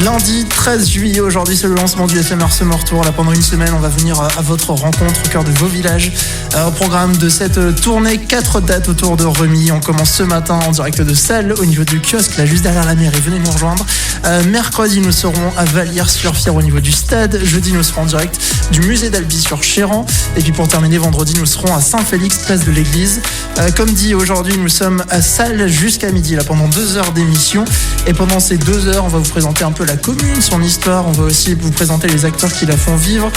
Lundi 13 juillet, aujourd'hui c'est le lancement du FMR Summer Tour. Là, pendant une semaine, on va venir à votre rencontre au cœur de vos villages. Au programme de cette tournée, 4 dates autour de Remy. On commence ce matin en direct de Salles, au niveau du kiosque, là juste derrière la mairie. Venez nous rejoindre. Mercredi, nous serons à Vallières-sur-Fière au niveau du stade. Jeudi, nous serons en direct du musée d'Albi-sur-Chéran. Et puis pour terminer, vendredi, nous serons à Saint-Félix, place de l'église. Comme dit, aujourd'hui, nous sommes à Salles jusqu'à midi, là, pendant 2 heures d'émission. Et pendant ces 2 heures, on va vous présenter un peu la commune, son histoire. On va aussi vous présenter les acteurs qui la font vivre,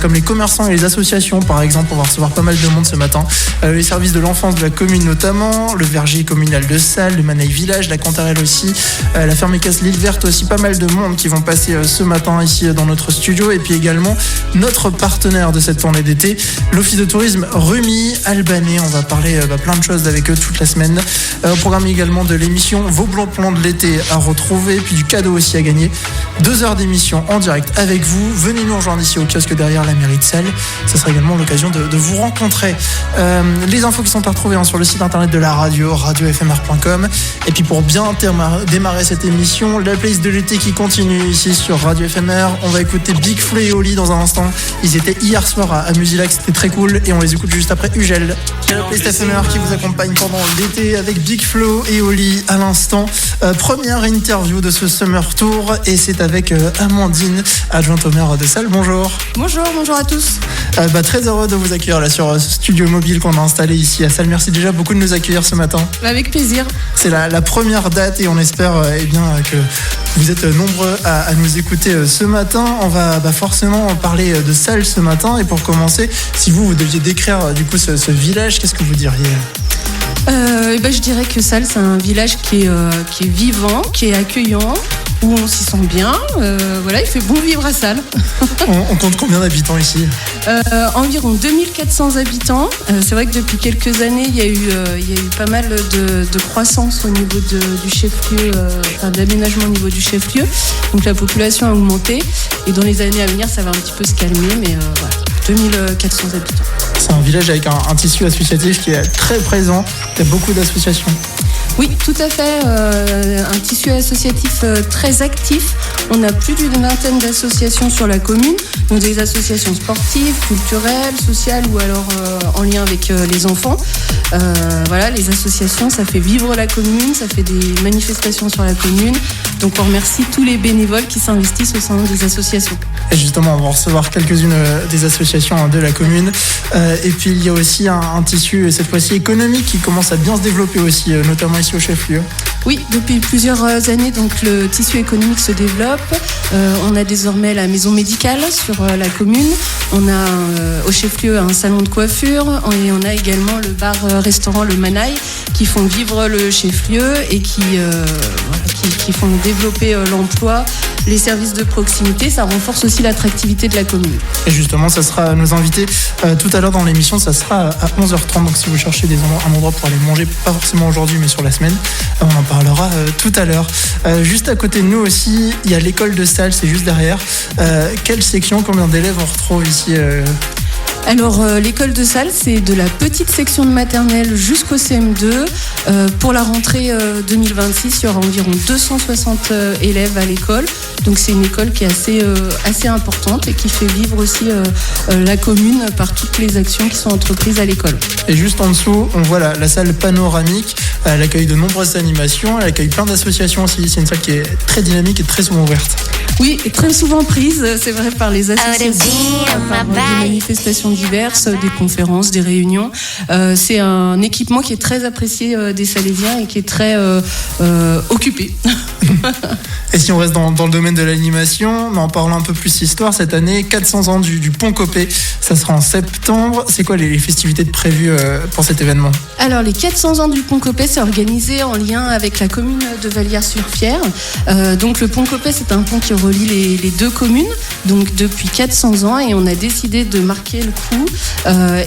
comme les commerçants et les associations, par exemple. On va recevoir pas mal de monde ce matin. Les services de l'enfance de la commune notamment, le verger communal de Salles, le Manaï Village, la Cantarelle aussi, la ferme équestre L'Île Verte aussi. Pas mal de monde qui vont passer ce matin ici dans notre studio. Et puis également notre partenaire de cette tournée d'été, l'Office de tourisme Remy Albanais. On va parler plein de choses avec eux toute la semaine. Au programme également de l'émission Vos bons plans de l'été à retrouver, puis du cadeau aussi à gagner. 2 heures d'émission en direct avec vous. Venez nous rejoindre ici au kiosque derrière la mairie de Salles. Ce sera également l'occasion de vous rencontrer. Les infos qui sont à retrouver sur le site internet de la radio, radiofmr.com. Et puis pour bien démarrer cette émission, la playlist de l'été qui continue ici sur Radio FMR. On va écouter Big Flo et Oli dans un instant. Ils étaient hier soir à Musilac, c'était très cool. Et on les écoute juste après Ugel. La playlist FMR qui vous accompagne pendant l'été avec Big Flo et Oli à l'instant. Première interview de ce Summer Tour et c'est avec Amandine, adjointe au maire de Salles. Bonjour. Bonjour à tous. Très heureux de vous accueillir là sur ce studio mobile qu'on a installé ici à Salles. Merci déjà beaucoup de nous accueillir ce matin. Avec plaisir. C'est la première date et on espère que vous êtes nombreux à nous écouter ce matin. On va forcément parler de Salles ce matin et pour commencer, si vous deviez décrire du coup ce village, qu'est-ce que vous diriez ? Je dirais que Salles, c'est un village qui est vivant, qui est accueillant, où on s'y sent bien. Il fait bon vivre à Salles. On compte combien d'habitants ici ? Environ 2400 habitants. C'est vrai que depuis quelques années, il y a eu pas mal de croissance au niveau du chef-lieu, d'aménagement au niveau du chef-lieu. Donc la population a augmenté. Et dans les années à venir, ça va un petit peu se calmer. Mais 2400 habitants. C'est un village avec un tissu associatif qui est très présent. Il y a beaucoup d'associations. Oui, tout à fait. Un tissu associatif très actif. On a plus d'une vingtaine d'associations sur la commune. Donc des associations sportives, culturelles, sociales ou alors en lien avec les enfants. Les associations, ça fait vivre la commune, ça fait des manifestations sur la commune. Donc on remercie tous les bénévoles qui s'investissent au sein des associations. Et justement, on va recevoir quelques-unes des associations de la commune. Et puis il y a aussi un tissu, cette fois-ci économique, qui commence à bien se développer aussi, notamment ici au chef-lieu. Oui, depuis plusieurs années, donc le tissu économique se développe. On a désormais la maison médicale sur la commune. On a au chef-lieu un salon de coiffure et on a également le bar-restaurant Le Manaï qui font vivre le chef-lieu et qui font développer l'emploi, les services de proximité. Ça renforce aussi l'attractivité de la commune. Et justement, ça sera nos invités tout à l'heure dans l'émission. Ça sera à 11h30. Donc si vous cherchez un endroit pour aller manger, pas forcément aujourd'hui, mais sur la semaine, on en parlera tout à l'heure. Juste à côté de nous aussi, il y a l'école de Salles, c'est juste derrière. Quelle section, combien d'élèves on retrouve ici Alors, l'école de Salles, c'est de la petite section de maternelle jusqu'au CM2. Pour la rentrée 2026, il y aura environ 260 élèves à l'école. Donc, c'est une école qui est assez importante et qui fait vivre aussi la commune par toutes les actions qui sont entreprises à l'école. Et juste en dessous, on voit la salle panoramique. Elle accueille de nombreuses animations. Elle accueille plein d'associations aussi. C'est une salle qui est très dynamique et très souvent ouverte. Oui, et très souvent prise, c'est vrai, par les associations, par des manifestations diverses, des conférences, des réunions. C'est un équipement qui est très apprécié des Salésiens et qui est très occupé. Et si on reste dans le domaine de l'animation, en parlant un peu plus histoire, cette année, 400 ans du Pont Copé, ça sera en septembre. C'est quoi les festivités prévues pour cet événement ? Alors, les 400 ans du Pont Copé, c'est organisé en lien avec la commune de Vallières-sur-Fière. Donc, le Pont Copé, c'est un pont qui relie les deux communes, donc depuis 400 ans, et on a décidé de marquer le coup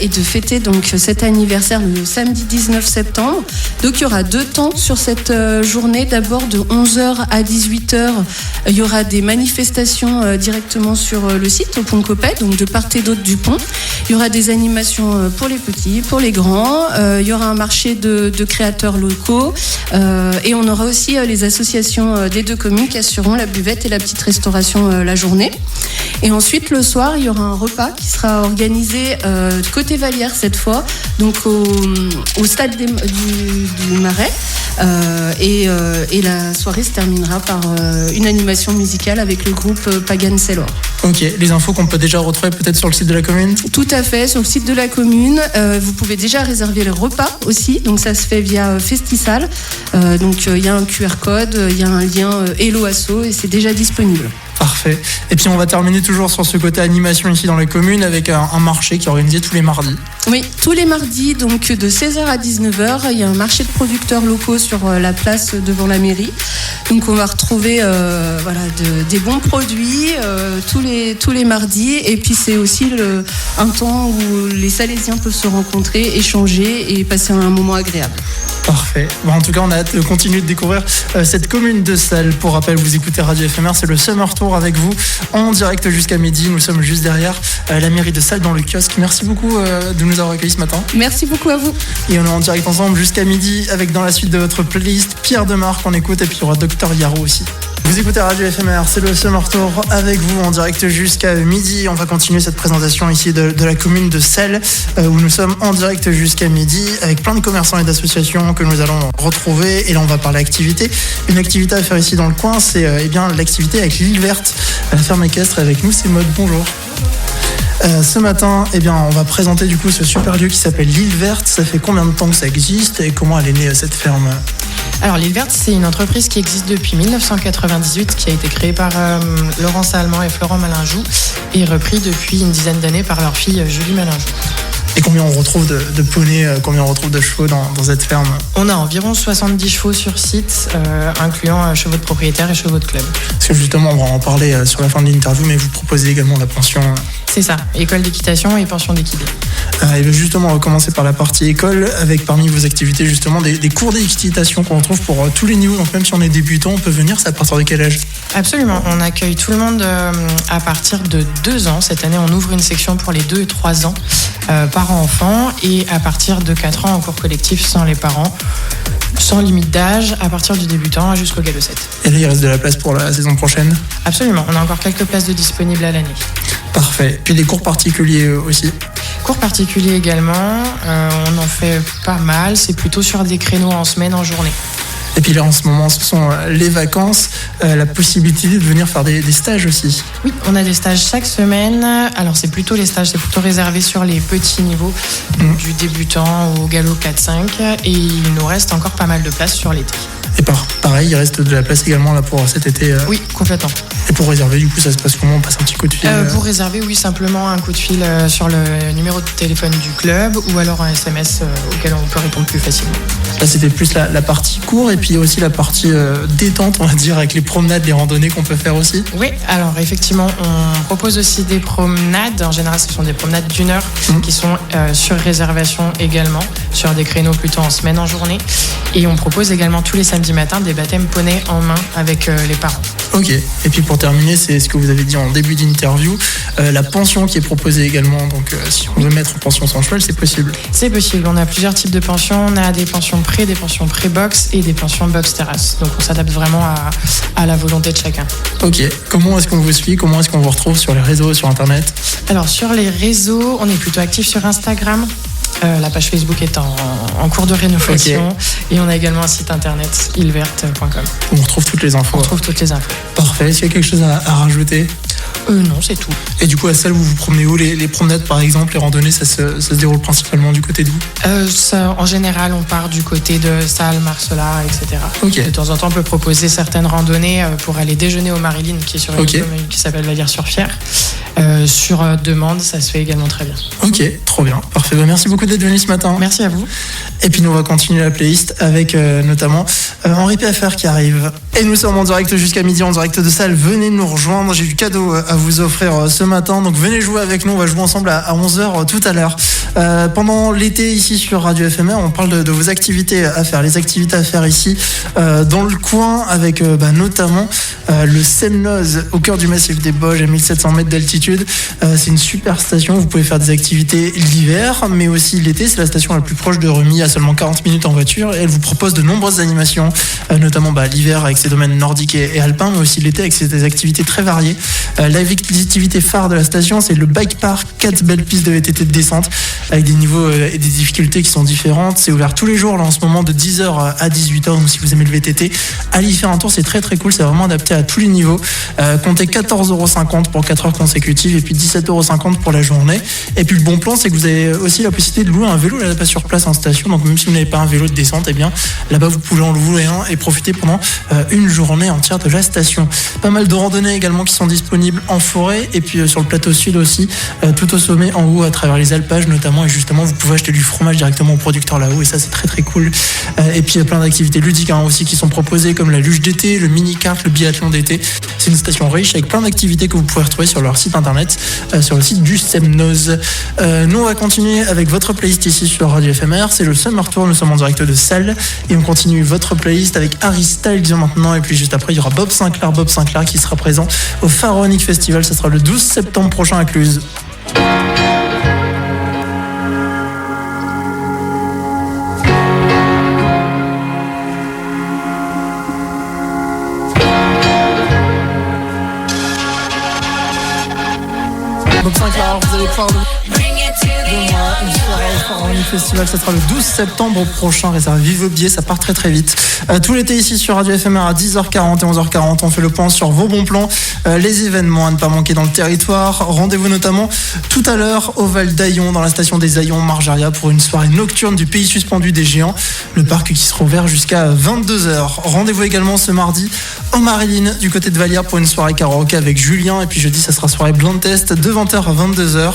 et de fêter donc cet anniversaire le samedi 19 septembre. Donc il y aura 2 temps sur cette journée. D'abord de 11h à 18h, il y aura des manifestations directement sur le site au pont Coppet, donc de part et d'autre du pont. Il y aura des animations pour les petits, pour les grands. Il y aura un marché de créateurs locaux et on aura aussi les associations des deux communes qui assureront la buvette et la petite restauration la journée. Et ensuite le soir, il y aura un repas qui sera organisé côté Vallière cette fois, donc au stade du Marais. Et la soirée se terminera par une animation musicale avec le groupe Pagan Sailor. Ok, les infos qu'on peut déjà retrouver peut-être sur le site de la commune ? Tout à fait, sur le site de la commune. Vous pouvez déjà réserver les repas aussi, donc ça se fait via Festisal. Donc il y a un QR code, il y a un lien Hello Asso et c'est déjà disponible. Parfait. Et puis on va terminer toujours sur ce côté animation ici dans la commune avec un marché qui est organisé tous les mardis. Oui, tous les mardis, donc de 16h à 19h, il y a un marché de producteurs locaux sur la place devant la mairie. Donc on va retrouver des bons produits tous les mardis. Et puis c'est aussi un temps où les Salésiens peuvent se rencontrer, échanger et passer un moment agréable. Parfait. Bon, en tout cas, on a hâte de continuer de découvrir cette commune de Salles. Pour rappel, vous écoutez Radio FMR, c'est le Summer Tour avec vous en direct jusqu'à midi. Nous sommes juste derrière la mairie de Salles dans le kiosque. Merci beaucoup de nous avoir accueillis ce matin. Merci beaucoup à vous. Et on est en direct ensemble jusqu'à midi avec dans la suite de votre playlist Pierre Demar qu'on écoute et puis il y aura Dr Yaro aussi. Vous écoutez Radio FMR, c'est le Summer Tour avec vous en direct jusqu'à midi. On va continuer cette présentation ici de la commune de Salles où nous sommes en direct jusqu'à midi avec plein de commerçants et d'associations que nous allons retrouver. Et là, on va parler activité. Une activité à faire ici dans le coin, c'est l'activité avec l'île verte, la ferme équestre. Avec nous, c'est Maud. Bonjour. Ce matin, on va présenter du coup ce super lieu qui s'appelle l'île verte. Ça fait combien de temps que ça existe et comment elle est née cette ferme ? Alors l'île verte, c'est une entreprise qui existe depuis 1998, qui a été créée par Laurence Allemand et Florent Malinjoux et repris depuis une dizaine d'années par leur fille Julie Malinjoux. Et combien on retrouve de poneys, combien on retrouve de chevaux dans cette ferme ? On a environ 70 chevaux sur site, incluant chevaux de propriétaire et chevaux de club. Parce que justement, on va en parler sur la fin de l'interview, mais vous proposez également la pension. C'est ça, école d'équitation et pension d'équidé. Et justement, on va commencer par la partie école, avec parmi vos activités justement des cours d'équitation qu'on retrouve pour tous les niveaux. Donc même si on est débutant, on peut venir, c'est à partir de quel âge ? Absolument, on accueille tout le monde à partir de 2 ans. Cette année, on ouvre une section pour les 2 et 3 ans par enfant, et à partir de 4 ans en cours collectif sans les parents, sans limite d'âge, à partir du débutant jusqu'au galop 7. Et là, il reste de la place pour la saison prochaine ? Absolument, on a encore quelques places de disponibles à l'année. Parfait. Puis des cours particuliers aussi ? Cours particuliers également, on en fait pas mal, c'est plutôt sur des créneaux en semaine, en journée. Et puis là, en ce moment, ce sont les vacances, la possibilité de venir faire des stages aussi. Oui, on a des stages chaque semaine. Alors, c'est plutôt réservé sur les petits niveaux, du débutant au galop 4-5. Et il nous reste encore pas mal de place sur l'été. Et pareil, il reste de la place également là pour cet été. Oui, complètement. Et pour réserver, du coup, ça se passe comment ? On passe un petit coup de fil Pour réserver, oui, simplement un coup de fil sur le numéro de téléphone du club ou alors un SMS auquel on peut répondre plus facilement. Là, c'était plus la partie cours et puis aussi la partie détente, on va dire, avec les promenades, les randonnées qu'on peut faire aussi. Oui, alors effectivement, on propose aussi des promenades. En général, ce sont des promenades d'1 heure qui sont sur réservation également, sur des créneaux plutôt en semaine, en journée. Et on propose également tous les samedis matins des baptêmes poney en main avec les parents. Ok, et puis pour terminer, c'est ce que vous avez dit en début d'interview, la pension qui est proposée également. Donc si on veut mettre en pension sans cheval, c'est possible. C'est possible, on a plusieurs types de pensions. On a des pensions pré, des pensions pré-box et des pensions box-terrasse. Donc on s'adapte vraiment à la volonté de chacun. Ok, comment est-ce qu'on vous suit ? Comment est-ce qu'on vous retrouve sur les réseaux, sur Internet ? Alors sur les réseaux, on est plutôt actif sur Instagram. La page Facebook est en cours de rénovation. Okay. Et on a également un site internet, ilverte.com. On retrouve toutes les infos. On retrouve toutes les infos. Parfait. Est-ce qu'il y a quelque chose à rajouter ? Non, c'est tout. Et du coup, à Salles, vous vous promenez où? Les promenades, par exemple, les randonnées, ça se déroule principalement du côté d'où? En général, on part du côté de Salles, Marcella, etc. Ok. De temps en temps, on peut proposer certaines randonnées pour aller déjeuner au Marilyn, qui est sur une commune qui s'appelle Vallières-sur-Fier. Sur demande, ça se fait également très bien. Ok, trop bien, parfait. Merci beaucoup d'être venu ce matin. Merci à vous. Et puis nous, on va continuer la playlist avec notamment Henri PFR qui arrive. Et nous sommes en direct jusqu'à midi, en direct de Salles. Venez nous rejoindre, j'ai du cadeau à vous offrir ce matin. Donc venez jouer avec nous, on va jouer ensemble à 11h tout à l'heure. Pendant l'été ici sur Radio FMR, on parle de vos activités à faire. Les activités à faire ici dans le coin avec notamment le Semnoz au cœur du massif des Bauges à 1700 mètres d'altitude. C'est une super station, vous pouvez faire des activités l'hiver mais aussi l'été. C'est la station la plus proche de Remy, à seulement 40 minutes en voiture, et elle vous propose de nombreuses animations, notamment l'hiver avec ses domaines nordiques et alpins, mais aussi l'été avec ses activités très variées. L'activité phare de la station, c'est le bike park, 4 belles pistes de VTT de descente avec des niveaux et des difficultés qui sont différentes. C'est ouvert tous les jours là en ce moment de 10h à 18h, donc si vous aimez le VTT, allez y faire un tour, c'est très très cool, c'est vraiment adapté à tous les niveaux. Comptez 14,50€ pour 4 heures consécutives et puis 17,50€ pour la journée. Et puis le bon plan, c'est que vous avez aussi la possibilité de louer un vélo là-bas sur place en station, donc même si vous n'avez pas un vélo de descente, eh bien là-bas vous pouvez en louer un et profiter pendant une journée entière de la station. Pas mal de randonnées également qui sont disponibles en forêt et puis sur le plateau sud aussi, tout au sommet en haut à travers les alpages notamment, et justement vous pouvez acheter du fromage directement au producteur là-haut et ça c'est très très cool. Et puis il y a plein d'activités ludiques aussi qui sont proposées comme la luge d'été, le mini-kart, le biathlon d'été. C'est une station riche avec plein d'activités que vous pouvez retrouver sur leur site internet, sur le site du Semnoz. Nous on va continuer avec votre playlist ici sur Radio FMR, c'est le Summer Tour, nous sommes en direct de Salles et on continue votre playlist avec Harry Styles maintenant, et puis juste après il y aura Bob Sinclair qui sera présent au Pharaonic Festival, ça sera le 12 septembre prochain à Cluse. Bob Sinclair, vous allez pouvoir Festival, ça sera le 12 septembre prochain, réservez vos billets, ça part très très vite. Tout l'été ici sur Radio FMR à 10h40 et 11h40, on fait le point sur vos bons plans, les événements à ne pas manquer dans le territoire. Rendez-vous notamment tout à l'heure au Val d'Aillon, dans la station des Aillons Marjaria, pour une soirée nocturne du Pays suspendu des Géants, le parc qui sera ouvert jusqu'à 22h. Rendez-vous également ce mardi au Marilyn du côté de Vallières pour une soirée karaoké avec Julien, et puis jeudi ça sera soirée blind test de 20h à 22h.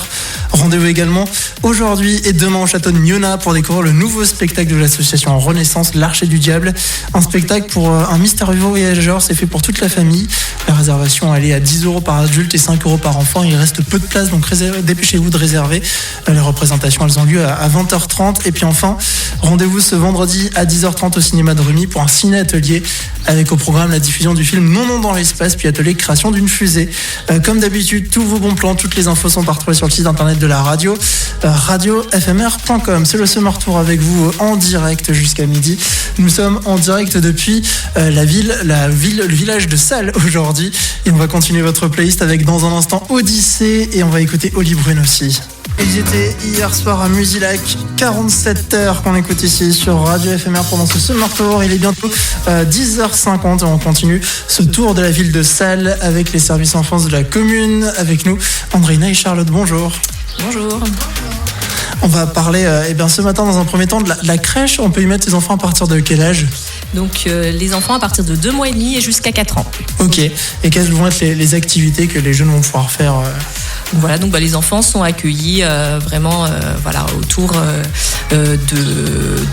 Rendez-vous également aujourd'hui et demain au château de Miona pour découvrir le nouveau spectacle de l'association Renaissance, l'Archer du Diable. Un spectacle pour un mystérieux voyageur, c'est fait pour toute la famille. La réservation elle est à 10€ par adulte et 5€ par enfant. Il reste peu de place, donc dépêchez-vous de réserver. Les représentations elles ont lieu à 20h30. Et puis enfin, rendez-vous ce vendredi à 10h30 au cinéma de Remy pour un ciné-atelier avec au programme la diffusion du film Non dans l'espace, puis atelier création d'une fusée. Comme d'habitude, tous vos bons plans, toutes les infos sont à retrouver sur le site internet de la radio, radiofmr.com. C'est le Summer Tour avec vous en direct jusqu'à midi. Nous sommes en direct depuis le village de Salles aujourd'hui, et on va continuer votre playlist avec dans un instant Odyssée, et on va écouter Oli Brune aussi. Ils étaient hier soir à Musilac, 47 heures qu'on écoute ici sur Radio FMR pendant ce Summer Tour. Il est bientôt 10h50 et on continue ce tour de la ville de Salles avec les services enfance de la commune. Avec nous, Andréina et Charlotte, bonjour. Bonjour. On va parler ce matin dans un premier temps de la crèche. On peut y mettre ses enfants à partir de quel âge ? Donc les enfants à partir de 2 mois et demi et jusqu'à 4 ans. Ok, et quelles vont être les activités que les jeunes vont pouvoir faire Voilà, donc les enfants sont accueillis vraiment autour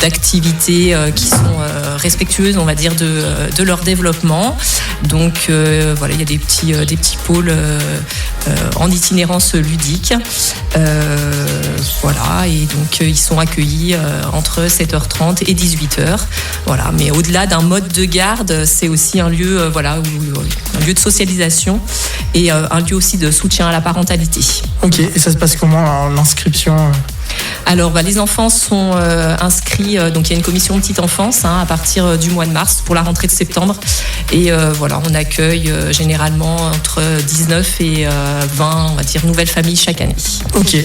d'activités qui sont respectueuses, on va dire, de leur développement. Donc il y a des petits pôles en itinérance ludique. Et donc ils sont accueillis entre 7h30 et 18h. Voilà, mais au-delà d'un mode de garde, c'est aussi un lieu un lieu de socialisation et un lieu aussi de soutien à la parentalité. Ok, et ça se passe comment l'inscription ? Alors, les enfants sont inscrits, donc il y a une commission de petite enfance à partir du mois de mars pour la rentrée de septembre. Et on accueille généralement entre 19 et 20, on va dire, nouvelles familles chaque année. Ok.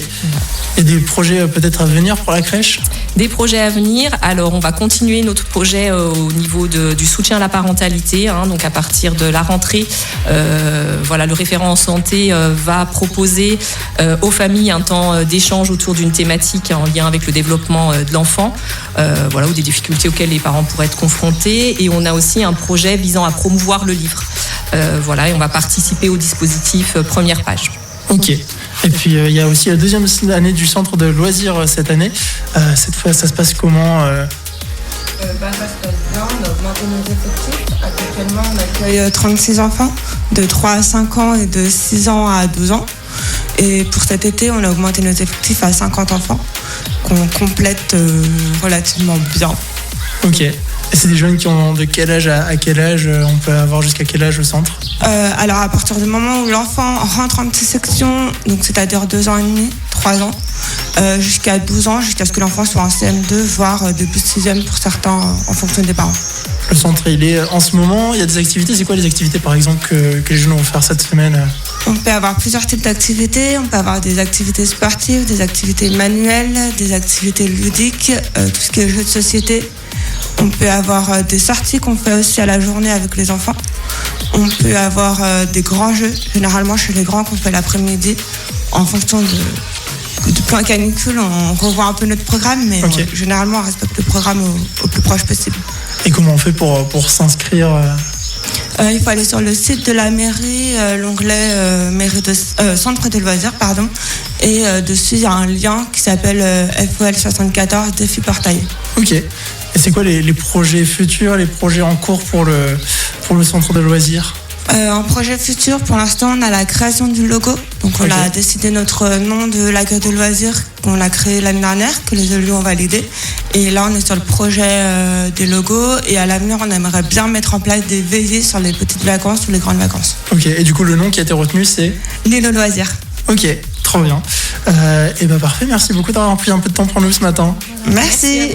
Et des projets peut-être à venir pour la crèche ? Des projets à venir. Alors, on va continuer notre projet au niveau du soutien à la parentalité. Donc, à partir de la rentrée, le référent en santé va proposer aux familles un temps d'échange autour d'une thématique en lien avec le développement de l'enfant, ou des difficultés auxquelles les parents pourraient être confrontés. Et on a aussi un projet visant à promouvoir le livre. Et on va participer au dispositif Première Page. Ok. Et puis il y a aussi la deuxième année du centre de loisirs cette année. Cette fois, ça se passe comment Ça se passe bien, on a augmenté nos effectifs. Actuellement, on accueille 36 enfants de 3 à 5 ans et de 6 ans à 12 ans. Et pour cet été, on a augmenté nos effectifs à 50 enfants qu'on complète relativement bien. Ok. Et c'est des jeunes qui ont de quel âge à quel âge ? On peut avoir jusqu'à quel âge au centre ? Alors à partir du moment où l'enfant rentre en petite section, donc c'est-à-dire 2 ans et demi, 3 ans, jusqu'à 12 ans, jusqu'à ce que l'enfant soit en CM2, voire début de 6e pour certains, en fonction des parents. Le centre, il est en ce moment, il y a des activités. C'est quoi les activités par exemple que les jeunes vont faire cette semaine ? On peut avoir plusieurs types d'activités. On peut avoir des activités sportives, des activités manuelles, des activités ludiques, tout ce qui est jeux de société. On peut avoir des sorties qu'on fait aussi à la journée avec les enfants. On peut avoir des grands jeux, généralement chez les grands qu'on fait l'après-midi. En fonction du plan canicule, on revoit un peu notre programme, mais généralement on respecte le programme au plus proche possible. Et comment on fait pour s'inscrire ? Il faut aller sur le site de la mairie, l'onglet centre de loisirs, et dessus il y a un lien qui s'appelle FOL 74 défi portail. Ok. Et c'est quoi les projets futurs, les projets en cours pour le centre de loisirs ? En projet futur, pour l'instant, on a la création du logo. Donc on a décidé notre nom de l'accueil de loisirs qu'on a créé l'année dernière, que les élus ont validé. Et là, on est sur le projet des logos. Et à l'avenir, on aimerait bien mettre en place des veillées sur les petites vacances ou les grandes vacances. Ok, et du coup, le nom qui a été retenu, c'est ? L'île aux loisirs. Ok, trop bien. Et parfait, merci beaucoup d'avoir pris un peu de temps pour nous ce matin. Merci.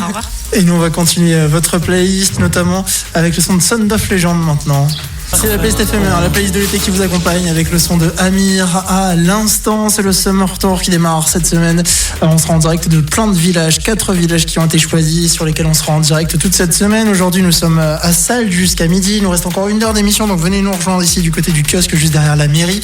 Au revoir. Et nous, on va continuer votre playlist, notamment avec le son de Sound of Legend maintenant. C'est la playlist éphémère, la playlist de l'été qui vous accompagne avec le son de Amir à l'instant. C'est le Summer Tour qui démarre cette semaine. On sera en direct de plein de villages, 4 villages qui ont été choisis, sur lesquels on sera en direct toute cette semaine. Aujourd'hui, nous sommes à Salles jusqu'à midi. Il nous reste encore 1 heure d'émission, donc venez nous rejoindre ici du côté du kiosque, juste derrière la mairie.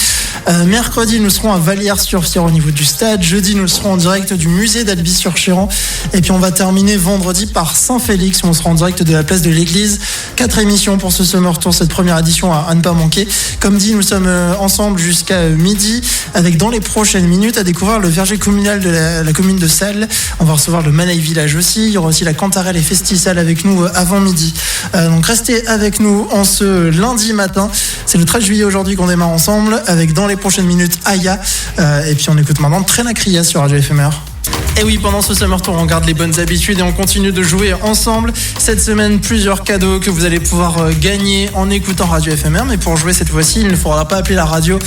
Mercredi, nous serons à Vallières-sur-Cire au niveau du stade. Jeudi, nous serons en direct du musée d'Albi-sur-Chéran. Et puis, on va terminer vendredi par Saint-Félix, où on sera en direct de la place de l'église. 4 émissions pour ce Summer Tour, cette première édition à ne pas manquer. Comme dit, nous sommes ensemble jusqu'à midi, avec dans les prochaines minutes à découvrir le verger communal de la commune de Salles. On va recevoir le Manaï Village aussi. Il y aura aussi la Cantarelle et Festisal avec nous avant midi. Donc restez avec nous en ce lundi matin. C'est le 13 juillet aujourd'hui qu'on démarre ensemble, avec dans les prochaines minutes Aya. Et puis on écoute maintenant Trena Cria sur Radio Éphémère. Et oui, pendant ce Summer Tour, on garde les bonnes habitudes et on continue de jouer ensemble. Cette semaine, plusieurs cadeaux que vous allez pouvoir gagner en écoutant Radio Éphémère. Mais pour jouer cette fois-ci, il ne faudra pas appeler la radio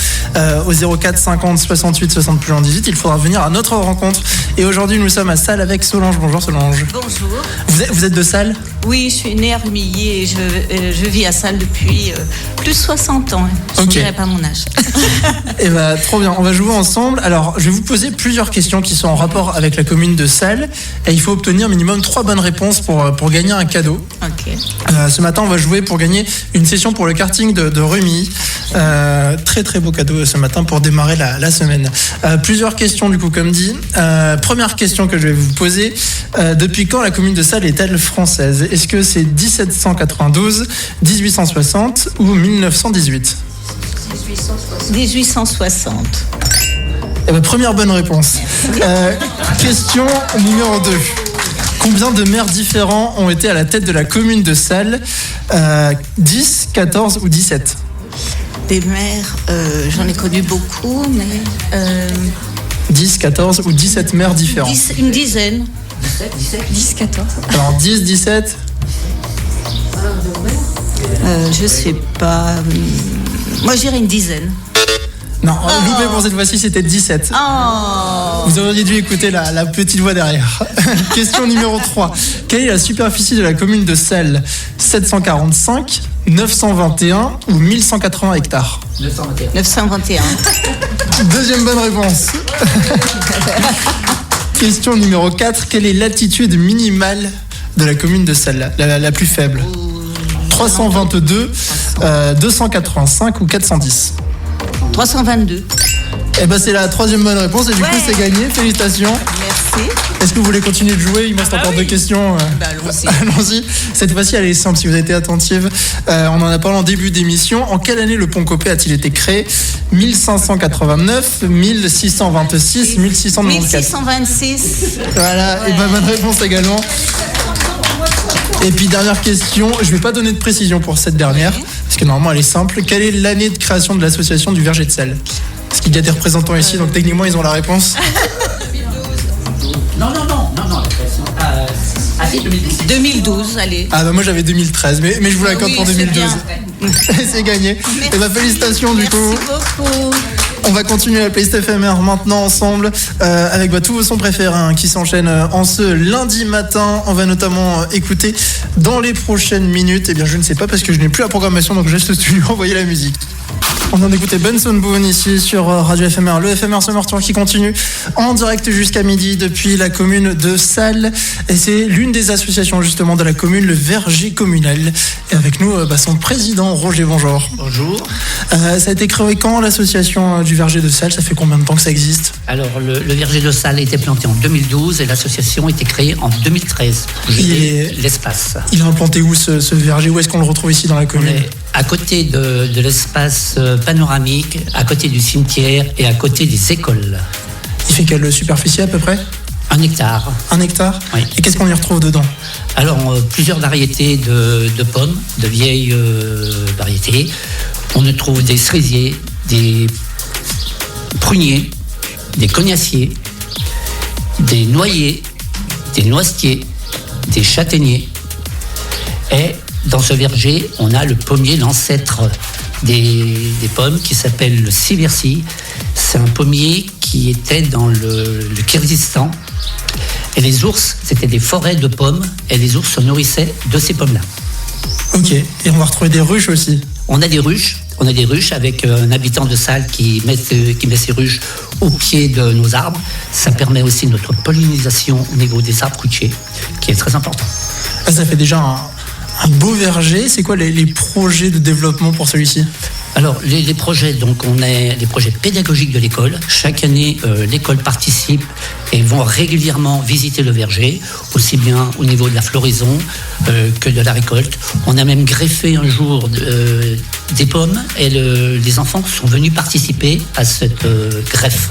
au 04 50 68 60 plus 18. Il faudra venir à notre rencontre. Et aujourd'hui, nous sommes à Salles avec Solange. Bonjour Solange. Bonjour. Vous êtes de Salles ? Oui, je suis née à Rumilly et je vis à Salles depuis plus de 60 ans. Je ne dirais pas mon âge. Et trop bien, on va jouer ensemble. Alors, je vais vous poser plusieurs questions qui sont en rapport avec la commune de Salles. Et il faut obtenir minimum 3 bonnes réponses pour gagner un cadeau. Ok. Ce matin, on va jouer pour gagner une session pour le karting de Rumilly. Très très beau cadeau ce matin pour démarrer la semaine. Plusieurs questions du coup, comme dit. Première question que je vais vous poser. Depuis quand la commune de Salles est-elle française ? Est-ce que c'est 1792, 1860 ou 1918 ? 1860. Première bonne réponse. Question numéro 2. Combien de maires différents ont été à la tête de la commune de Salles ? 10, 14 ou 17 ? Des maires, j'en ai connu beaucoup, mais... 10, 14 ou 17 maires différents ? Une dizaine. 10, 14. Alors 10, 17 ? Je sais pas. Moi, je dirais une dizaine. Non, loupé pour cette fois-ci, c'était 17. Vous auriez dû écouter la petite voix derrière. Question numéro 3. Quelle est la superficie de la commune de Selles ? 745, 921 ou 1180 hectares ? 921. Deuxième bonne réponse. Question numéro 4. Quelle est l'altitude minimale de la commune de Selles, la plus faible ? 322, 285 ou 410 ? 322. Eh ben c'est la troisième bonne réponse et du coup c'est gagné, félicitations. Merci. Est-ce que vous voulez continuer de jouer ? Il me reste encore deux questions. Allons-y. Allons-y. Cette fois-ci elle est simple si vous avez été attentive. On en a parlé en début d'émission. En quelle année le pont Copé a-t-il été créé ? 1589, 1626, 1694. 1626. Voilà, et ben bonne réponse également. Et puis dernière question, je vais pas donner de précision pour cette dernière, parce que normalement elle est simple. Quelle est l'année de création de l'association du Verger de Selles ? Parce qu'il y a des représentants ici, donc techniquement ils ont la réponse. Non, la création. Si, 2012. 2012, allez. Ah bah moi j'avais 2013, mais je vous l'accorde pour 2012. C'est gagné. Et bah félicitations du coup. Merci beaucoup. On va continuer la playlist éphémère maintenant ensemble avec tous vos sons préférés qui s'enchaînent en ce lundi matin. On va notamment écouter dans les prochaines minutes, eh bien je ne sais pas parce que je n'ai plus la programmation donc je laisse le studio envoyer la musique. On vient d'écouter Benson Boone ici sur Radio FMR, le FMR Summer Tour qui continue en direct jusqu'à midi depuis la commune de Selles. Et c'est l'une des associations justement de la commune, le Verger communal. Et avec nous, son président, Roger, bonjour. Bonjour. Ça a été créé quand l'association du Verger de Selles ? Ça fait combien de temps que ça existe ? Alors, le Verger de Selles a été planté en 2012 et l'association a été créée en 2013 pour jeter l'espace. Il est implanté où ce verger ? Où est-ce qu'on le retrouve ici dans la commune ? À côté de l'espace panoramique, à côté du cimetière et à côté des écoles. Il fait quelle superficie à peu près ? 1 hectare. 1 hectare ? Oui. Et qu'est-ce qu'on y retrouve dedans ? Alors, plusieurs variétés de pommes, de vieilles variétés. On y trouve des cerisiers, des pruniers, des cognaciers, des noyers, des noisetiers, des châtaigniers. Et dans ce verger, on a le pommier, l'ancêtre des pommes, qui s'appelle le Siversi. C'est un pommier qui était dans le Kyrgyzstan. Et les ours, c'était des forêts de pommes, et les ours se nourrissaient de ces pommes-là. Ok, et on va retrouver des ruches aussi. On a des ruches avec un habitant de Selles qui met ses ruches au pied de nos arbres. Ça permet aussi notre pollinisation au niveau des arbres fruitiers, qui est très important. Ça fait déjà un beau verger. C'est quoi les projets de développement pour celui-ci ? Alors, les projets, donc on a les projets pédagogiques de l'école. Chaque année, l'école participe et vont régulièrement visiter le verger, aussi bien au niveau de la floraison que de la récolte. On a même greffé un jour des pommes et les enfants sont venus participer à cette greffe.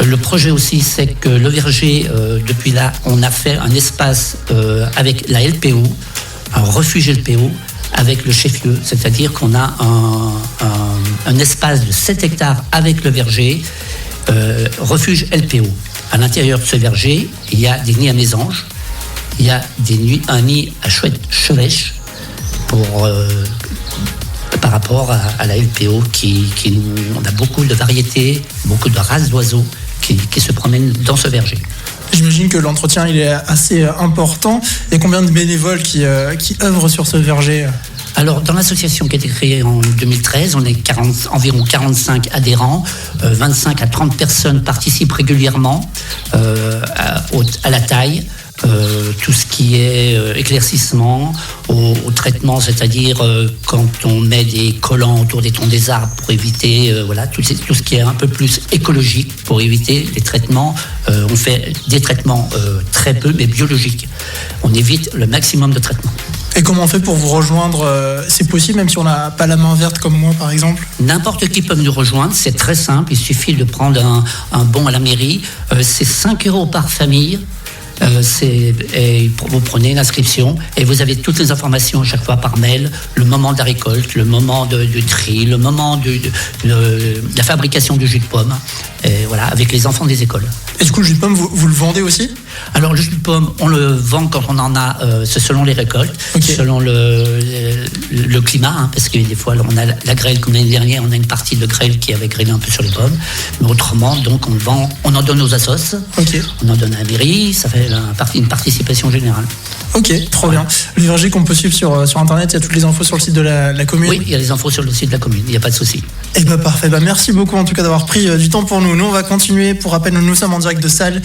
Le projet aussi, c'est que le verger, depuis là, on a fait un espace avec la LPO, un refuge LPO, avec le chef-lieu, c'est-à-dire qu'on a un espace de 7 hectares avec le verger, refuge LPO. À l'intérieur de ce verger, il y a des nids à mésanges, il y a un nid à chouette chevêche par rapport à la LPO on a beaucoup de variétés, beaucoup de races d'oiseaux qui se promènent dans ce verger. J'imagine que l'entretien il est assez important. Il y a combien de bénévoles qui œuvrent sur ce verger ? Alors, dans l'association qui a été créée en 2013, on est environ 45 adhérents, 25 à 30 personnes participent régulièrement à la taille, tout ce qui est éclaircissement, au traitement, c'est-à-dire quand on met des collants autour des troncs des arbres pour éviter tout ce qui est un peu plus écologique, pour éviter les traitements. On fait des traitements très peu, mais biologiques. On évite le maximum de traitements. Et comment on fait pour vous rejoindre ? C'est possible même si on n'a pas la main verte comme moi par exemple ? N'importe qui peut nous rejoindre, c'est très simple, il suffit de prendre un bon à la mairie, c'est 5 € par famille. Vous prenez l'inscription et vous avez toutes les informations à chaque fois par mail, le moment de la récolte, le moment du tri, le moment de la fabrication du jus de pomme, et voilà, avec les enfants des écoles. Et du coup, le jus de pomme, vous le vendez aussi ? Alors le jus de pomme, on le vend quand on en a, c'est selon les récoltes, selon le climat, parce que des fois on a la grêle comme l'année dernière, on a une partie de grêle qui avait grêlé un peu sur les pommes, mais autrement donc on le vend, on en donne aux assos, on en donne à la mairie, ça fait une participation générale. Ok, trop bien. Le verger qu'on peut suivre sur internet, il y a toutes les infos sur le site de la commune. Oui, il y a les infos sur le site de la commune, il n'y a pas de souci. Eh ben parfait, merci beaucoup en tout cas d'avoir pris du temps pour nous. Nous on va continuer, pour rappel nous sommes en direct de salle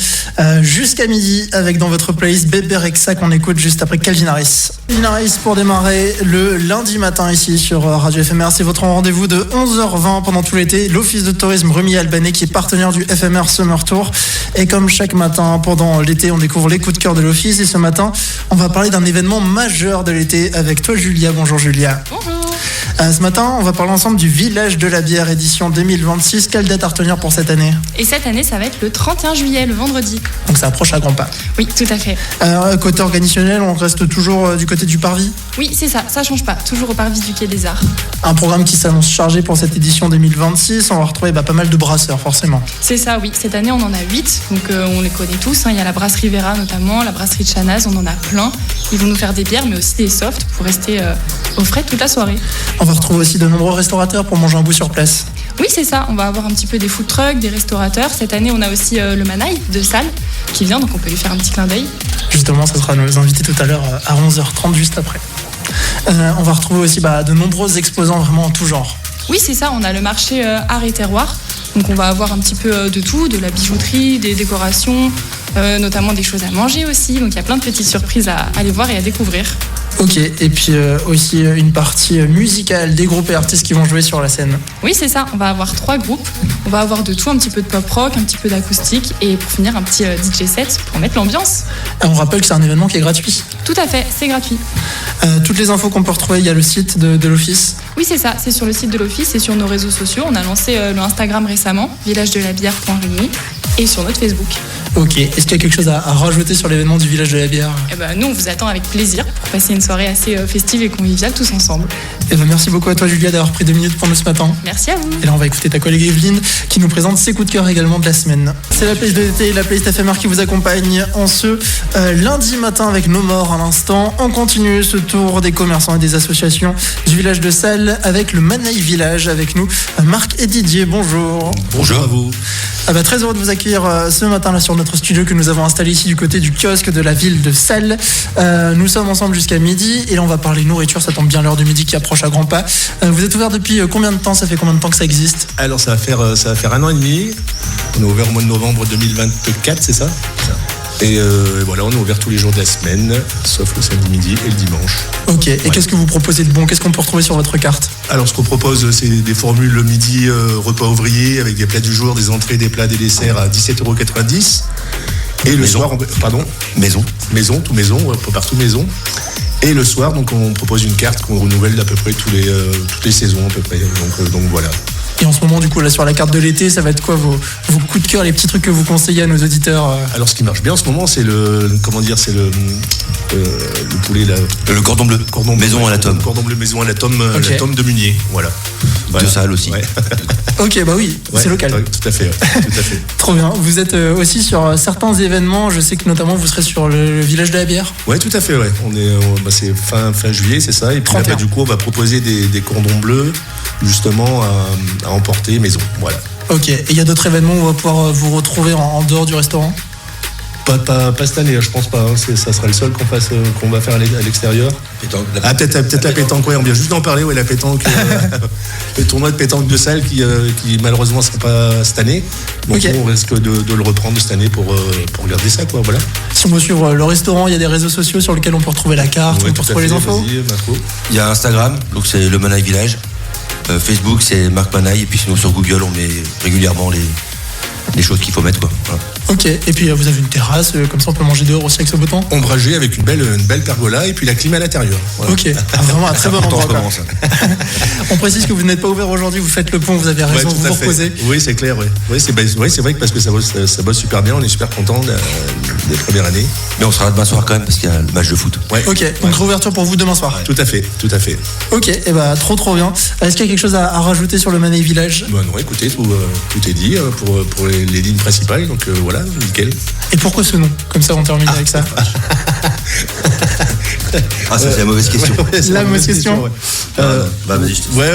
jusqu'à midi avec dans votre playlist Bébé Rexha qu'on écoute juste après Calvin Harris. Calvin Harris pour démarrer le lundi matin ici sur Radio FMR, c'est votre rendez-vous de 11h20 pendant tout l'été. L'Office de tourisme Remy-Albanais qui est partenaire du FMR Summer Tour. Et comme chaque matin pendant l'été on découvre les coups de cœur de l'Office et ce matin on va parler d'un événement majeur de l'été avec toi Julia. Bonjour Julia. Bonjour. Ce matin, on va parler ensemble du Village de la Bière édition 2026. Quelle date à retenir pour cette année ? Et cette année, ça va être le 31 juillet, le vendredi. Donc ça approche à grands pas. Oui, tout à fait. Côté organisationnel, on reste toujours du côté du Parvis ? Oui, c'est ça change pas. Toujours au Parvis du Quai des Arts. Un programme qui s'annonce chargé pour cette édition 2026. On va retrouver pas mal de brasseurs, forcément. C'est ça, oui. Cette année, on en a 8. Donc on les connaît tous. Il y a la brasserie Vera notamment, la brasserie de Chanaz, on en a plein. Ils vont nous faire des bières, mais aussi des softs pour rester au frais toute la soirée. On va retrouver aussi de nombreux restaurateurs pour manger un bout sur place. Oui, c'est ça. On va avoir un petit peu des food trucks, des restaurateurs. Cette année, on a aussi le Manaï de Salles qui vient, donc on peut lui faire un petit clin d'œil. Justement, ça sera nos invités tout à l'heure à 11h30, juste après. On va retrouver aussi de nombreux exposants vraiment en tout genre. Oui, c'est ça. On a le marché art et terroir. Donc on va avoir un petit peu de tout, de la bijouterie, des décorations, notamment des choses à manger aussi. Donc il y a plein de petites surprises à aller voir et à découvrir. Ok, et puis aussi une partie musicale, des groupes et artistes qui vont jouer sur la scène. Oui, c'est ça, on va avoir 3 groupes, on va avoir de tout, un petit peu de pop rock, un petit peu d'acoustique et pour finir un petit DJ set pour mettre l'ambiance. On rappelle que c'est un événement qui est gratuit. Tout à fait, c'est gratuit. Toutes les infos qu'on peut retrouver, il y a le site de l'Office. Oui, c'est ça, c'est sur le site de l'Office et sur nos réseaux sociaux. On a lancé le Instagram récemment, villagedelabierre.remy, et sur notre Facebook. Ok, est-ce qu'il y a quelque chose à rajouter sur l'événement du Village de la Bière ? Nous, on vous attend avec plaisir pour passer une soirée assez festive et conviviale tous ensemble. Merci beaucoup à toi Julia d'avoir pris 2 minutes pour nous ce matin. Merci à vous. Et là on va écouter ta collègue Evelyne qui nous présente ses coups de cœur également de la semaine. C'est la playlist de l'été, la playlist FMR qui vous accompagne en ce lundi matin avec No More à l'instant. On continue ce tour des commerçants et des associations du village de Salles avec le Manaï Village avec nous. Marc et Didier, bonjour. Bonjour à vous. Très heureux de vous accueillir ce matin là sur notre studio que nous avons installé ici du côté du kiosque de la ville de Salles. Nous sommes ensemble jusqu'à midi et là on va parler nourriture, ça tombe bien l'heure du midi qui approche à grands pas. Vous êtes ouvert depuis combien de temps ? Ça fait combien de temps que ça existe ? Alors ça va faire 1 an et demi. On est ouvert au mois de novembre 2024, c'est ça ? Et voilà, on est ouvert tous les jours de la semaine, sauf le samedi midi et le dimanche. Ok, et qu'est-ce que vous proposez de bon ? Qu'est-ce qu'on peut retrouver sur votre carte ? Alors ce qu'on propose, c'est des formules le midi repas ouvrier avec des plats du jour, des entrées, des plats, des desserts à 17,90 €. Et le soir, maison, tout maison, partout maison. Et le soir, donc on propose une carte qu'on renouvelle d'à peu près toutes les saisons à peu près. Donc voilà. Et en ce moment, du coup, là, sur la carte de l'été, ça va être quoi vos coups de cœur, les petits trucs que vous conseillez à nos auditeurs ? Alors, ce qui marche bien en ce moment, c'est le poulet, le cordon bleu. Maison à la tome. Cordon bleu maison à la tome, la tome de Munier, voilà. De Salles aussi. Ouais. Ok, oui, c'est local. Ouais, tout à fait. Trop bien. Vous êtes aussi sur certains événements. Je sais que notamment vous serez sur le village de la bière. Ouais, tout à fait. Ouais. C'est fin juillet, c'est ça. Et puis après, du coup, on va proposer des cordons bleus justement à emporter maison. Voilà. Ok. Et il y a d'autres événements où on va pouvoir vous retrouver en dehors du restaurant ? Pas cette année, je pense pas. Ça sera le seul qu'on va faire à l'extérieur. Peut-être la pétanque, on vient juste d'en parler, la pétanque, le tournoi de pétanque de Salles qui malheureusement ne sera pas cette année. Donc on risque de le reprendre cette année pour regarder ça, quoi. Voilà. Si on veut suivre le restaurant, il y a des réseaux sociaux sur lesquels on peut retrouver la carte, on peut retrouver les infos. Il y a Instagram, donc c'est le Manaï Village. Facebook, c'est Marc Manaï, et puis sinon sur Google, on met régulièrement les choses qu'il faut mettre, quoi. Voilà. Ok, et puis vous avez une terrasse, comme ça on peut manger dehors aussi avec ce beau temps. Ombragé avec une belle pergola et puis la clim à l'intérieur. Voilà. Ok, vraiment un très bon endroit. On précise que vous n'êtes pas ouvert aujourd'hui, vous faites le pont, vous avez raison, vous reposez. Oui, c'est clair, oui. C'est vrai que parce que ça bosse super bien, on est super content des premières années. Mais on sera là demain soir quand même parce qu'il y a le match de foot. Ouais. Ok, donc réouverture pour vous demain soir. Tout à fait. Ok, et trop bien. Est-ce qu'il y a quelque chose à rajouter sur le Manaï Village ? Non, écoutez, tout est dit pour les lignes principales, donc voilà. voilà, nickel. Et pourquoi ce nom? Comme ça, on termine avec ça. Ah, ça c'est la mauvaise question. La mauvaise question. Ouais.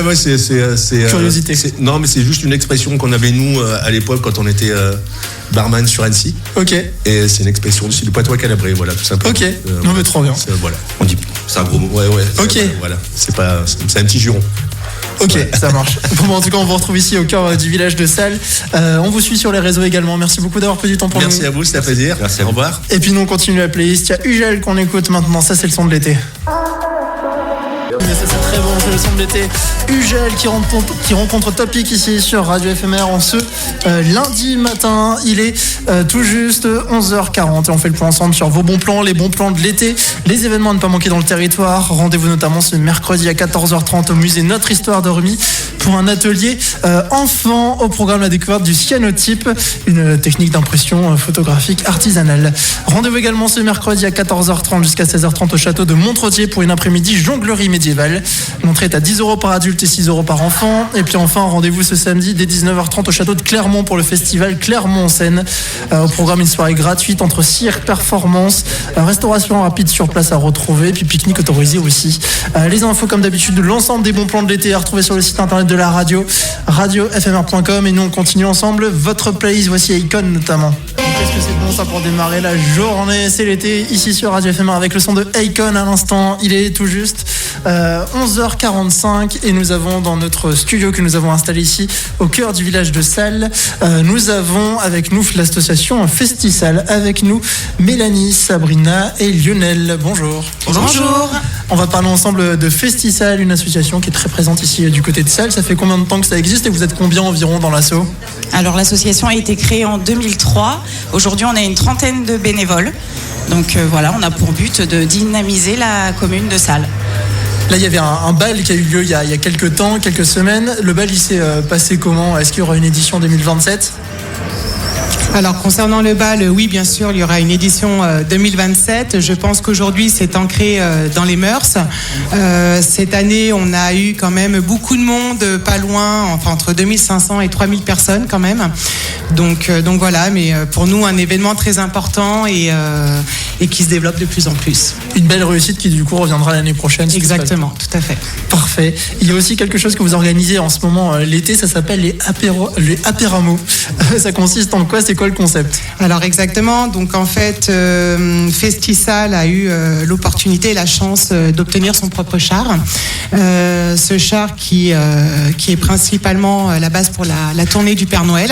Vas-y, c'est curiosité. Non, mais c'est juste une expression qu'on avait nous à l'époque quand on était barman sur Annecy. Ok. Et c'est une expression du patois calabrais, voilà, tout simplement. Ok. Non, mais trop bien. Voilà. On dit, c'est un gros mot. Ouais. Ok. Voilà. C'est un petit juron. Ok, ça marche. Bon, en tout cas, on vous retrouve ici au cœur du village de Salles. On vous suit sur les réseaux également. Merci beaucoup d'avoir pris du temps pour nous. Merci à vous, c'était un plaisir. Merci, au revoir. Et puis nous, on continue la playlist. Il y a Ugel qu'on écoute maintenant. Ça, c'est le son de l'été. Mais ça, c'est très bon, c'est le son de l'été. Ugel qui rencontre Topic ici sur Radio FMR en ce lundi matin. Il est tout juste 11h40 et on fait le point ensemble sur vos bons plans, les bons plans de l'été, les événements à ne pas manquer dans le territoire. Rendez-vous notamment ce mercredi à 14h30 au musée Notre Histoire de Remy pour un atelier enfant. Au programme, la découverte du cyanotype, une technique d'impression photographique artisanale. Rendez-vous également ce mercredi à 14h30 jusqu'à 16h30 au château de Montrodier pour une après-midi jonglerie médiévale. L'entrée est à 10 € par adulte et 6 € par enfant. Et puis enfin, rendez-vous ce samedi dès 19h30 au château de Clermont pour le festival Clermont en scène. Au programme, une soirée gratuite entre cirque, performance, restauration rapide sur place à retrouver, puis pique-nique autorisé aussi. Les infos comme d'habitude de l'ensemble des bons plans de l'été à retrouver sur le site internet de la radio, radiofmr.com. Et nous on continue ensemble votre playlist, voici Icon notamment. Qu'est-ce que c'est bon ça pour démarrer la journée, c'est l'été ici sur Radio FMR avec le son de Icon à l'instant. Il est tout juste 11h45 et nous avons dans notre studio que nous avons installé ici au cœur du village de Salles, nous avons avec nous l'association Festisal, avec nous Mélanie, Sabrina et Lionel. Bonjour. Bonjour. On va parler ensemble de Festisal, une association qui est très présente ici du côté de Salles. Ça fait combien de temps que ça existe et vous êtes combien environ dans l'asso? Alors l'association a été créée en 2003. Aujourd'hui on a une trentaine de bénévoles. Donc voilà, on a pour but de dynamiser la commune de Salles. Là, il y avait un bal qui a eu lieu il y a quelques temps, quelques semaines. Le bal, il s'est passé comment? Est-ce qu'il y aura une édition 2027? Alors concernant le bal, oui bien sûr, il y aura une édition 2027. Je pense qu'aujourd'hui c'est ancré dans les mœurs. Cette année on a eu quand même beaucoup de monde, pas loin, enfin entre 2500 et 3000 personnes quand même. Donc voilà, mais pour nous un événement très important et qui se développe de plus en plus. Une belle réussite qui du coup reviendra l'année prochaine. Exactement, tout à fait. Parfait. Il y a aussi quelque chose que vous organisez en ce moment l'été, ça s'appelle les apéramos. Ça consiste en quoi? C'est quoi le concept? Alors exactement, donc en fait Festisal a eu l'opportunité et la chance d'obtenir son propre char. Ce char qui est principalement la base pour la tournée du Père Noël.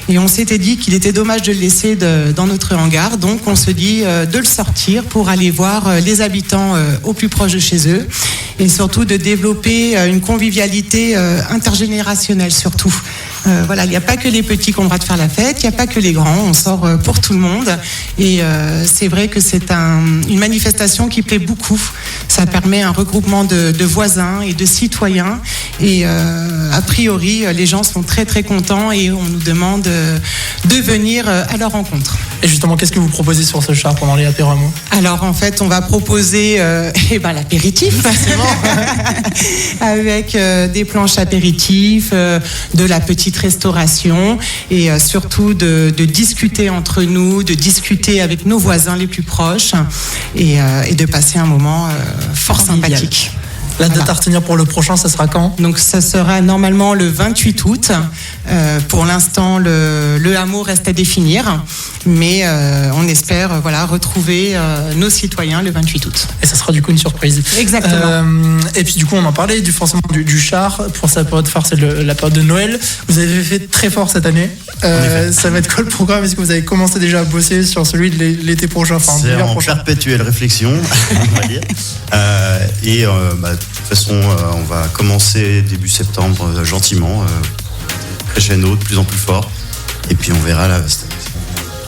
Et on s'était dit qu'il était dommage de le laisser dans notre hangar, donc on se dit de le sortir pour aller voir les habitants au plus proche de chez eux et surtout de développer une convivialité intergénérationnelle surtout. Voilà, il n'y a pas que les petits qui ont le droit de faire la fête, il n'y a pas que les grands, on sort pour tout le monde et c'est vrai que c'est une manifestation qui plaît beaucoup. Ça permet un regroupement de voisins et de citoyens et a priori les gens sont très très contents et on nous demande de venir à leur rencontre. Et justement, qu'est-ce que vous proposez sur ce char pendant les apéramos? Alors en fait on va proposer l'apéritif avec des planches apéritifs, de la petite restauration et surtout de discuter entre nous, de discuter avec nos voisins les plus proches et de passer un moment fort sympathique. La date à retenir pour le prochain, ça sera quand? Donc ça sera normalement le 28 août. Pour l'instant, le hameau reste à définir, mais on espère retrouver nos citoyens le 28 août. Et ça sera du coup une surprise. Exactement. Et puis du coup, on en parlait forcément du char. Pour sa période phare, c'est la période de Noël. Vous avez fait très fort cette année. Ça va être quoi le programme? Est-ce que vous avez commencé déjà à bosser sur celui de l'été prochain? C'est en perpétuelle réflexion, on va dire. De toute façon, on va commencer début septembre gentiment, crescendo, de plus en plus fort. Et puis on verra la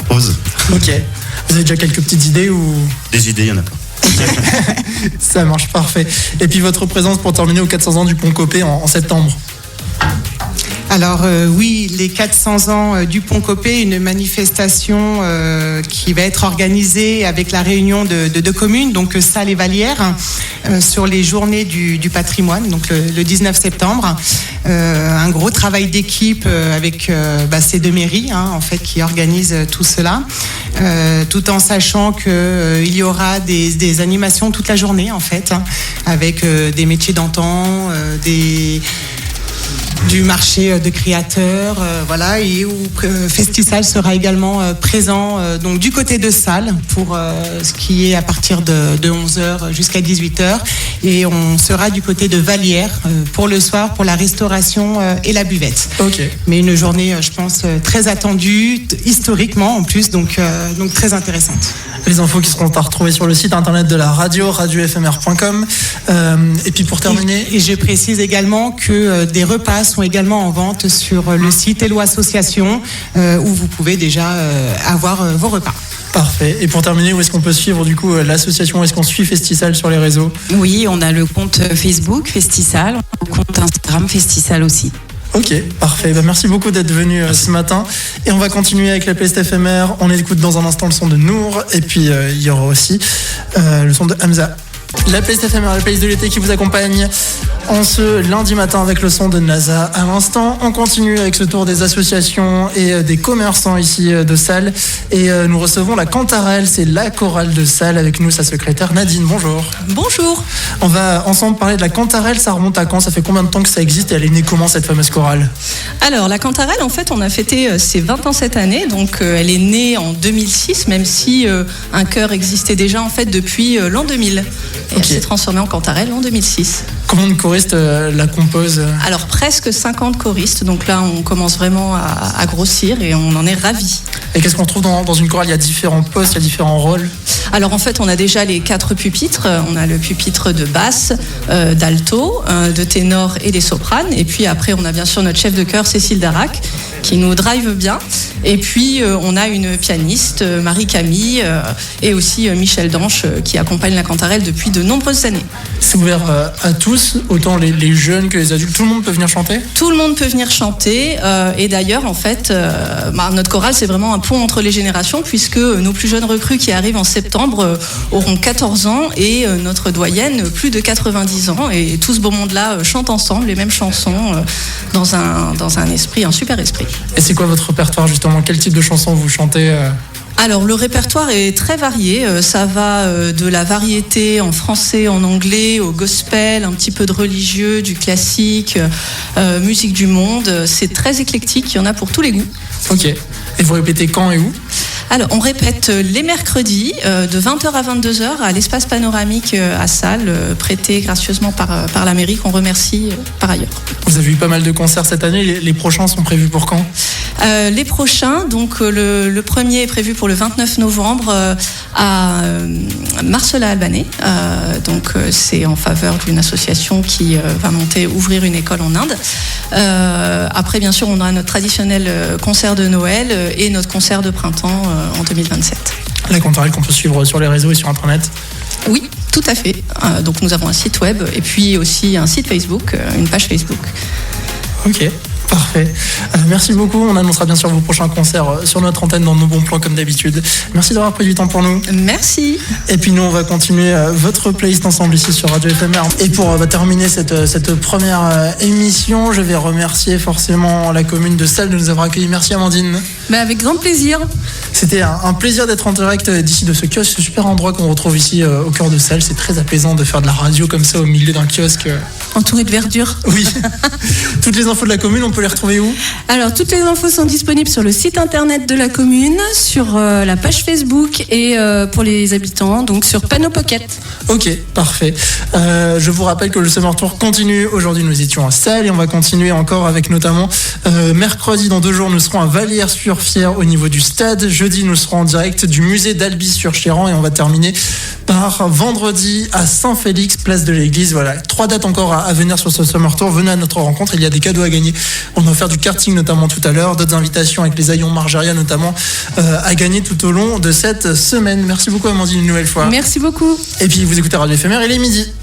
pause. Ok. Vous avez déjà quelques petites idées ou... Des idées, il y en a plein. Ça marche, parfait. Et puis votre présence pour terminer aux 400 ans du Pont Copé en septembre. Alors oui, les 400 ans du Pont Copé, une manifestation qui va être organisée avec la réunion de deux communes, donc Salles et Vallières, sur les journées du patrimoine, donc le 19 septembre. Un gros travail d'équipe avec ces deux mairies, en fait, qui organisent tout cela, tout en sachant qu'il y aura des animations toute la journée, en fait, avec des métiers d'antan, du marché de créateurs, voilà, et où Festisal sera également présent donc du côté de Salles pour ce qui est à partir de 11h jusqu'à 18h, et on sera du côté de Vallières pour le soir pour la restauration et la buvette. Ok. Mais une journée, je pense, très attendue, historiquement en plus, donc très intéressante. Les infos qui seront à retrouver sur le site internet de la radio, radiofmr.com. Et puis pour terminer... Et je précise également que des repas sont également en vente sur le site Hello Association, où vous pouvez déjà avoir vos repas. Parfait. Et pour terminer, où est-ce qu'on peut suivre du coup l'association? Où est-ce qu'on suit Festisal sur les réseaux? Oui, on a le compte Facebook Festisal, le compte Instagram Festisal aussi. Ok, parfait. Merci beaucoup d'être venu ce matin. Et on va continuer avec la playlist éphémère. On écoute dans un instant le son de Nour. Et puis il y aura aussi le son de Hamza. La playlist éphémère, la playlist de l'été qui vous accompagne en ce lundi matin avec le son de NASA. À l'instant, on continue avec ce tour des associations et des commerçants ici de Salles. Et nous recevons la Cantarelle, c'est la chorale de Salles. Avec nous, sa secrétaire Nadine. Bonjour. Bonjour. On va ensemble parler de la Cantarelle. Ça remonte à quand? Ça fait combien de temps que ça existe et elle est née comment, cette fameuse chorale? Alors, la Cantarelle, en fait, on a fêté ses 20 ans cette année. Donc, elle est née en 2006, même si un chœur existait déjà, en fait, depuis l'an 2000. Et elle s'est transformée en Cantarelle en 2006. Combien de choristes la composent? Alors, presque 50 choristes. Donc là, on commence vraiment à grossir et on en est ravis. Et qu'est-ce qu'on trouve dans une chorale? Il y a différents postes, il y a différents rôles. Alors en fait, on a déjà les 4 pupitres. On a le pupitre de basse, d'alto, de ténor et des sopranes. Et puis après, on a bien sûr notre chef de chœur, Cécile Darac, qui nous drive bien. Et puis, on a une pianiste, Marie-Camille, et aussi Michel Danche, qui accompagne la Cantarelle depuis de nombreuses années. C'est ouvert à tous, autant les jeunes que les adultes. Tout le monde peut venir chanter? Tout le monde peut venir chanter. Et d'ailleurs, en fait, notre chorale, c'est vraiment un pont entre les générations, puisque nos plus jeunes recrues qui arrivent en septembre auront 14 ans et notre doyenne, plus de 90 ans. Et tout ce beau monde-là chante ensemble les mêmes chansons dans un esprit, un super esprit. Et c'est quoi votre répertoire, justement? Quel type de chansons vous chantez? Alors le répertoire est très varié, ça va de la variété en français, en anglais, au gospel, un petit peu de religieux, du classique, musique du monde. C'est très éclectique, il y en a pour tous les goûts. Ok, et vous répétez quand et où? Alors on répète les mercredis de 20h à 22h à l'espace panoramique à Salles, prêté gracieusement par la mairie, qu'on remercie par ailleurs. Vous avez eu pas mal de concerts cette année, les prochains sont prévus pour quand? Les prochains, donc le premier est prévu pour le 29 novembre à Marcella-Albanais. Donc c'est en faveur d'une association qui va ouvrir une école en Inde. Après, bien sûr, on a notre traditionnel concert de Noël et notre concert de printemps en 2027. La Cantarelle qu'on peut suivre sur les réseaux et sur Internet? Oui, tout à fait. Donc nous avons un site web et puis aussi un site Facebook, une page Facebook. Ok. Parfait. Merci beaucoup. On annoncera bien sûr vos prochains concerts sur notre antenne dans nos bons plans comme d'habitude. Merci d'avoir pris du temps pour nous. Merci. Et puis nous, on va continuer votre playlist ensemble ici sur Radio FMR. Et pour terminer cette première émission, je vais remercier forcément la commune de Salles de nous avoir accueillis. Merci Amandine. Avec grand plaisir. C'était un plaisir d'être en direct d'ici de ce kiosque, ce super endroit qu'on retrouve ici au cœur de Salles. C'est très apaisant de faire de la radio comme ça au milieu d'un kiosque. Entouré de verdure. Oui. Toutes les infos de la commune, on peut les retrouver où? Alors, toutes les infos sont disponibles sur le site internet de la commune, sur la page Facebook et pour les habitants, donc sur Panneau Pocket. Ok, parfait. Je vous rappelle que le Summer Tour continue. Aujourd'hui, nous étions à Salles et on va continuer encore avec notamment mercredi, dans 2 jours, nous serons à Vallières-sur-Fière au niveau du stade. Jeudi, nous serons en direct du musée d'Albi-sur-Chéran et on va terminer par vendredi à Saint-Félix, place de l'église. Voilà, 3 dates encore à venir sur ce Summer Tour. Venez à notre rencontre, il y a des cadeaux à gagner. On va faire du karting notamment tout à l'heure, d'autres invitations avec les Haillons Margeria notamment à gagner tout au long de cette semaine. Merci beaucoup Amandine une nouvelle fois. Merci beaucoup. Et puis vous écoutez Radio FMR, il est midi.